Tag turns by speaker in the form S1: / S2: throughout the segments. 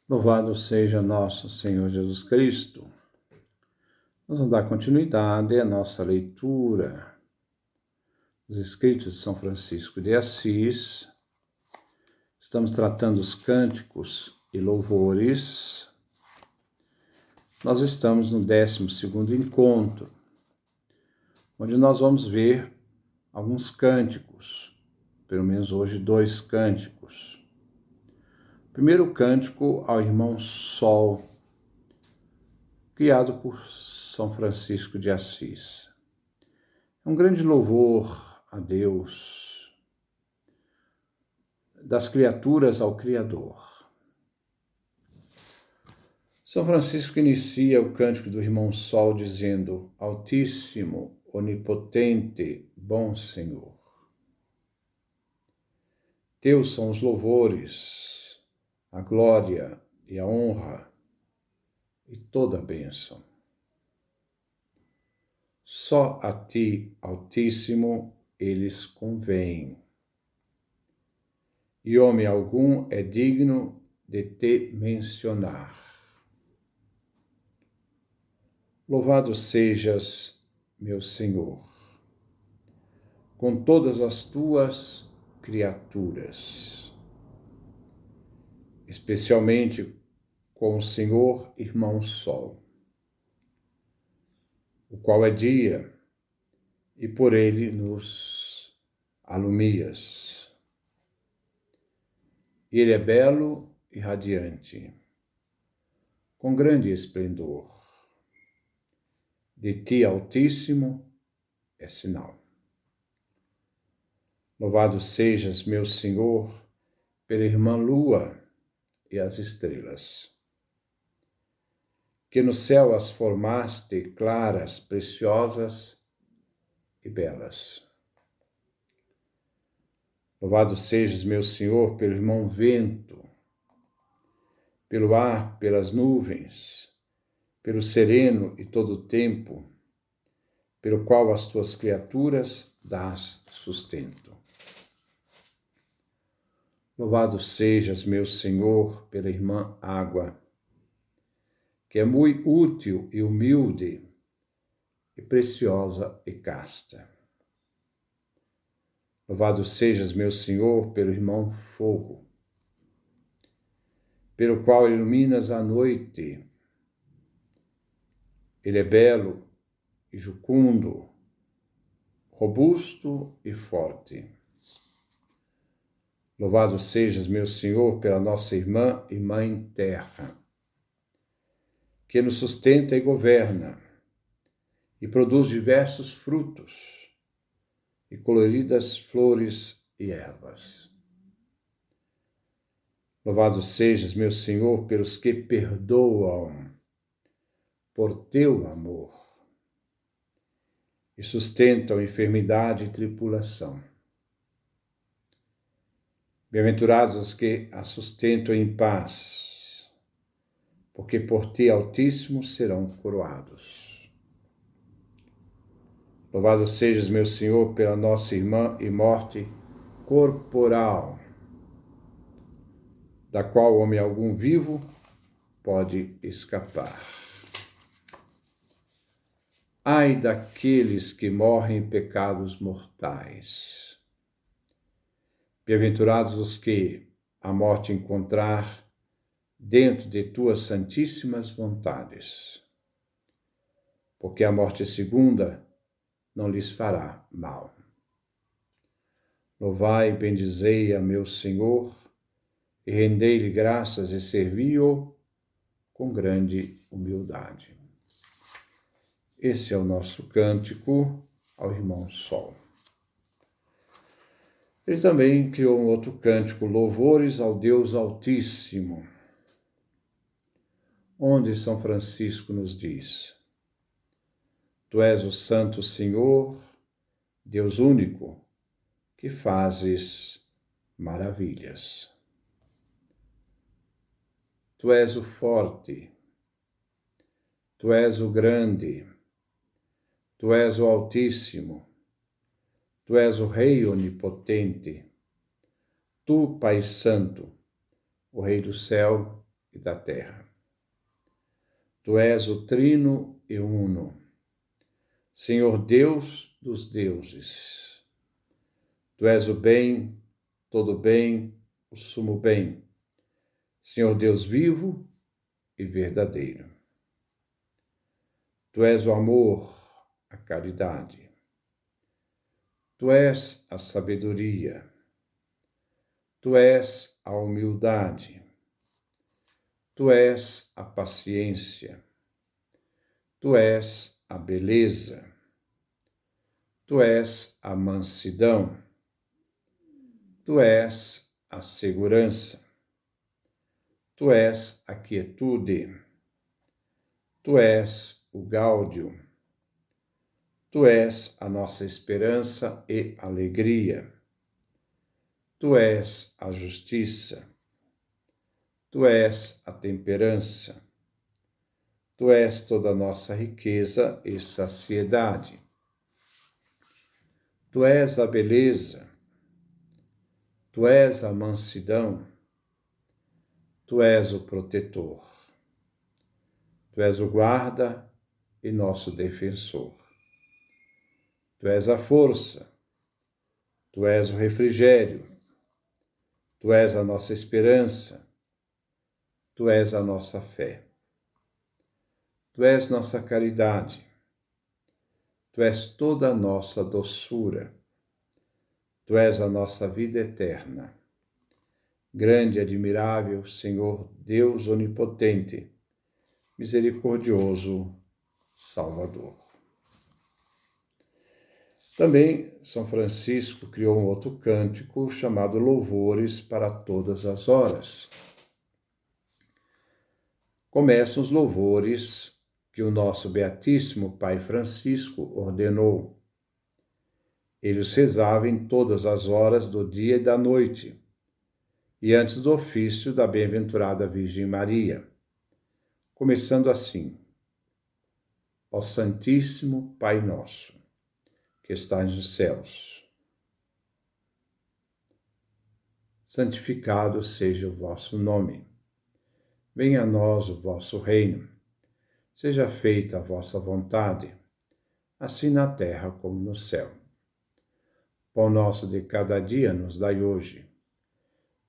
S1: Louvado seja nosso Senhor Jesus Cristo. Nós vamos dar continuidade à nossa leitura dos Escritos de São Francisco de Assis. Estamos tratando os cânticos e louvores. Nós estamos no 12º encontro, onde nós vamos ver alguns cânticos, pelo menos hoje 2 cânticos. Primeiro cântico ao irmão Sol, criado por São Francisco de Assis. É um grande louvor a Deus, das criaturas ao Criador. São Francisco inicia o cântico do irmão Sol dizendo: Altíssimo, onipotente, bom Senhor. Teus são os louvores, a glória e a honra e toda a bênção. Só a ti, Altíssimo, eles convêm. E homem algum é digno de te mencionar. Louvado sejas, meu Senhor, com todas as tuas criaturas, especialmente com o Senhor irmão Sol, o qual é dia, e por ele nos alumias. Ele é belo e radiante, com grande esplendor. De ti, Altíssimo, é sinal. Louvado sejas, meu Senhor, pela irmã Lua e as estrelas, que no céu as formaste claras, preciosas e belas. Louvado sejas, meu Senhor, pelo irmão Vento, pelo ar, pelas nuvens, pelo sereno e todo o tempo, pelo qual as tuas criaturas dás sustento. Louvado sejas, meu Senhor, pela irmã Água, que é muito útil e humilde, e preciosa e casta. Louvado sejas, meu Senhor, pelo irmão Fogo, pelo qual iluminas a noite. Ele é belo e jucundo, robusto e forte. Louvado sejas, meu Senhor, pela nossa irmã e mãe terra, que nos sustenta e governa, e produz diversos frutos, e coloridas flores e ervas. Louvado sejas, meu Senhor, pelos que perdoam, por teu amor, e sustentam enfermidade e tribulação. Bem-aventurados os que a sustentam em paz, porque por ti, Altíssimo, serão coroados. Louvado sejas, meu Senhor, pela nossa irmã e morte corporal, da qual homem algum vivo pode escapar. Ai daqueles que morrem em pecados mortais. Bem-aventurados os que a morte encontrar dentro de tuas santíssimas vontades, porque a morte segunda não lhes fará mal. Louvai e bendizei a meu Senhor, e rendei-lhe graças e servi-o com grande humildade. Esse é o nosso cântico ao irmão Sol. Ele também criou um outro cântico, Louvores ao Deus Altíssimo, onde São Francisco nos diz: Tu és o Santo Senhor, Deus único, que fazes maravilhas. Tu és o forte, Tu és o grande, Tu és o Altíssimo, Tu és o Rei onipotente, Tu, Pai Santo, o Rei do céu e da terra. Tu és o Trino e Uno, Senhor Deus dos deuses. Tu és o bem, todo bem, o sumo bem, Senhor Deus vivo e verdadeiro. Tu és o amor, a caridade. Tu és a sabedoria. Tu és a humildade. Tu és a paciência. Tu és a beleza. Tu és a mansidão. Tu és a segurança. Tu és a quietude. Tu és o gáudio. Tu és a nossa esperança e alegria. Tu és a justiça. Tu és a temperança. Tu és toda a nossa riqueza e saciedade. Tu és a beleza. Tu és a mansidão. Tu és o protetor. Tu és o guarda e nosso defensor. Tu és a força. Tu és o refrigério. Tu és a nossa esperança. Tu és a nossa fé. Tu és nossa caridade. Tu és toda a nossa doçura. Tu és a nossa vida eterna. Grande e admirável Senhor Deus onipotente, misericordioso Salvador. Também São Francisco criou um outro cântico chamado Louvores para Todas as Horas. Começam os louvores que o nosso Beatíssimo Pai Francisco ordenou. Ele os rezava em todas as horas do dia e da noite, e antes do ofício da Bem-aventurada Virgem Maria, começando assim: Ó Santíssimo Pai Nosso, que estais nos céus, santificado seja o vosso nome. Venha a nós o vosso reino. Seja feita a vossa vontade, assim na terra como no céu. Pão nosso de cada dia nos dai hoje.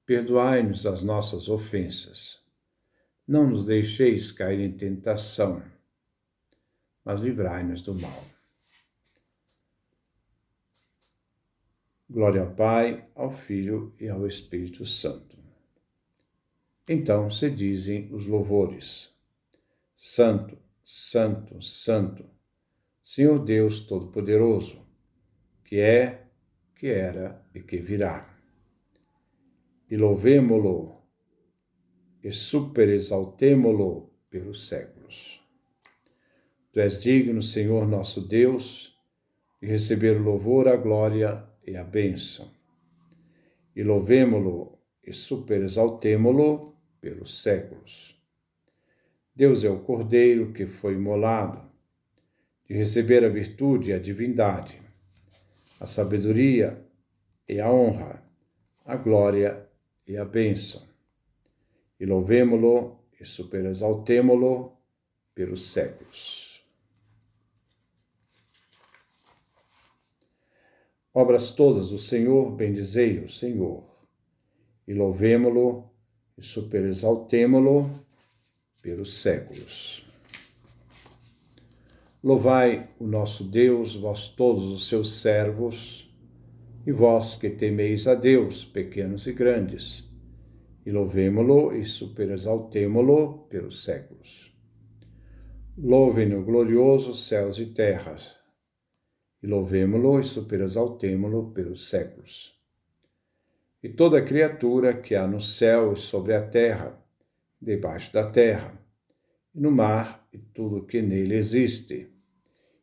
S1: Perdoai-nos as nossas ofensas. Não nos deixeis cair em tentação, mas livrai-nos do mal. Glória ao Pai, ao Filho e ao Espírito Santo. Então se dizem os louvores: Santo, Santo, Santo, Senhor Deus Todo-Poderoso, que é, que era e que virá. E louvemo-lo, e superexaltemo-lo pelos séculos. Tu és digno, Senhor nosso Deus, de receber o louvor, a glória e a bênção. E louvemo-lo, e superexaltemo-lo pelos séculos. Deus é o Cordeiro que foi imolado, de receber a virtude e a divindade, a sabedoria e a honra, a glória e a bênção. E louvemo-lo e superexaltemo-lo pelos séculos. Obras todas do Senhor, bendizei o Senhor. E louvemo-lo e superexaltemo-lo pelos séculos. Louvai o nosso Deus, vós todos os seus servos, e vós que temeis a Deus, pequenos e grandes, e louvemo-lo e superexaltemo-lo pelos séculos. Louvem-no gloriosos céus e terras, e louvemo-lo e superexaltemo-lo pelos séculos. E toda criatura que há no céu e sobre a terra, debaixo da terra, e no mar e tudo que nele existe,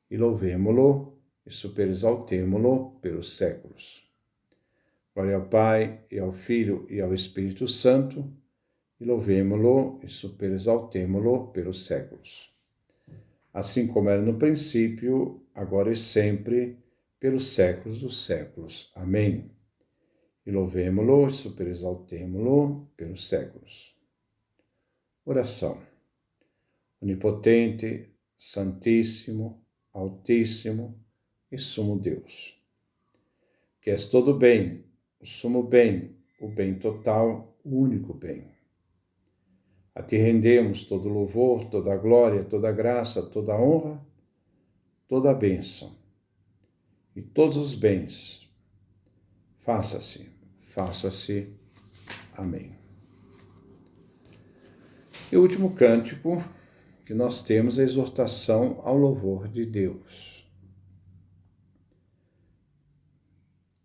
S1: e louvemo-lo e superexaltemo-lo pelos séculos. Glória ao Pai, e ao Filho, e ao Espírito Santo, e louvemo-lo e superexaltemo-lo pelos séculos. Assim como era no princípio, agora e sempre, pelos séculos dos séculos. Amém. E louvemo-lo e superexaltemo-lo pelos séculos. Oração. Onipotente, Santíssimo, Altíssimo e Sumo Deus, que és todo bem, o sumo bem, o bem total, o único bem. A ti rendemos todo louvor, toda glória, toda graça, toda honra, toda bênção e todos os bens. Faça-se, faça-se. Amém. E o último cântico que nós temos é a exortação ao louvor de Deus.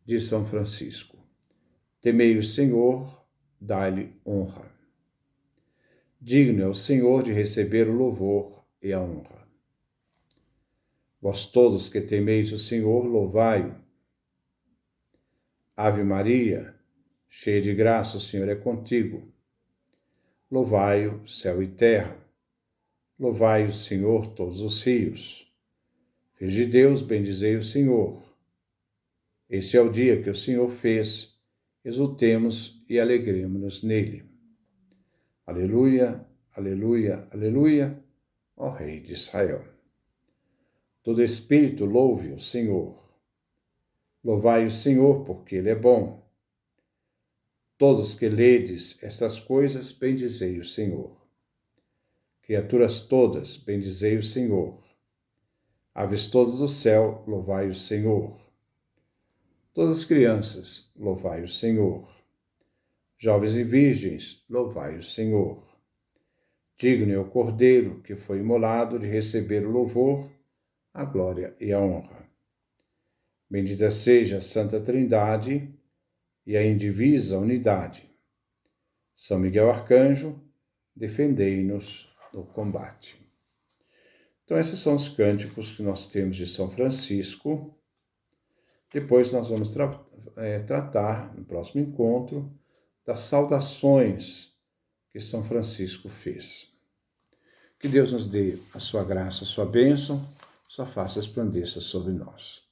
S1: De São Francisco. Temei o Senhor, dai-lhe honra. Digno é o Senhor de receber o louvor e a honra. Vós todos que temeis o Senhor, louvai-o. Ave Maria, cheia de graça, o Senhor é contigo. Louvai-o, céu e terra. Louvai o Senhor, todos os rios. Filhos de Deus, bendizei o Senhor. Este é o dia que o Senhor fez, exultemos e alegremo-nos nele. Aleluia, aleluia, aleluia, ó Rei de Israel. Todo espírito louve o Senhor. Louvai o Senhor, porque ele é bom. Todos que ledes estas coisas, bendizei o Senhor. Criaturas todas, bendizei o Senhor. Aves todas do céu, louvai o Senhor. Todas as crianças, louvai o Senhor. Jovens e virgens, louvai o Senhor. Digno é o Cordeiro que foi imolado de receber o louvor, a glória e a honra. Bendita seja a Santa Trindade e a indivisa unidade. São Miguel Arcanjo, defendei-nos no combate. Então, esses são os cânticos que nós temos de São Francisco. Depois nós vamos tratar, no próximo encontro, das saudações que São Francisco fez. Que Deus nos dê a sua graça, a sua bênção, sua face resplandeça sobre nós.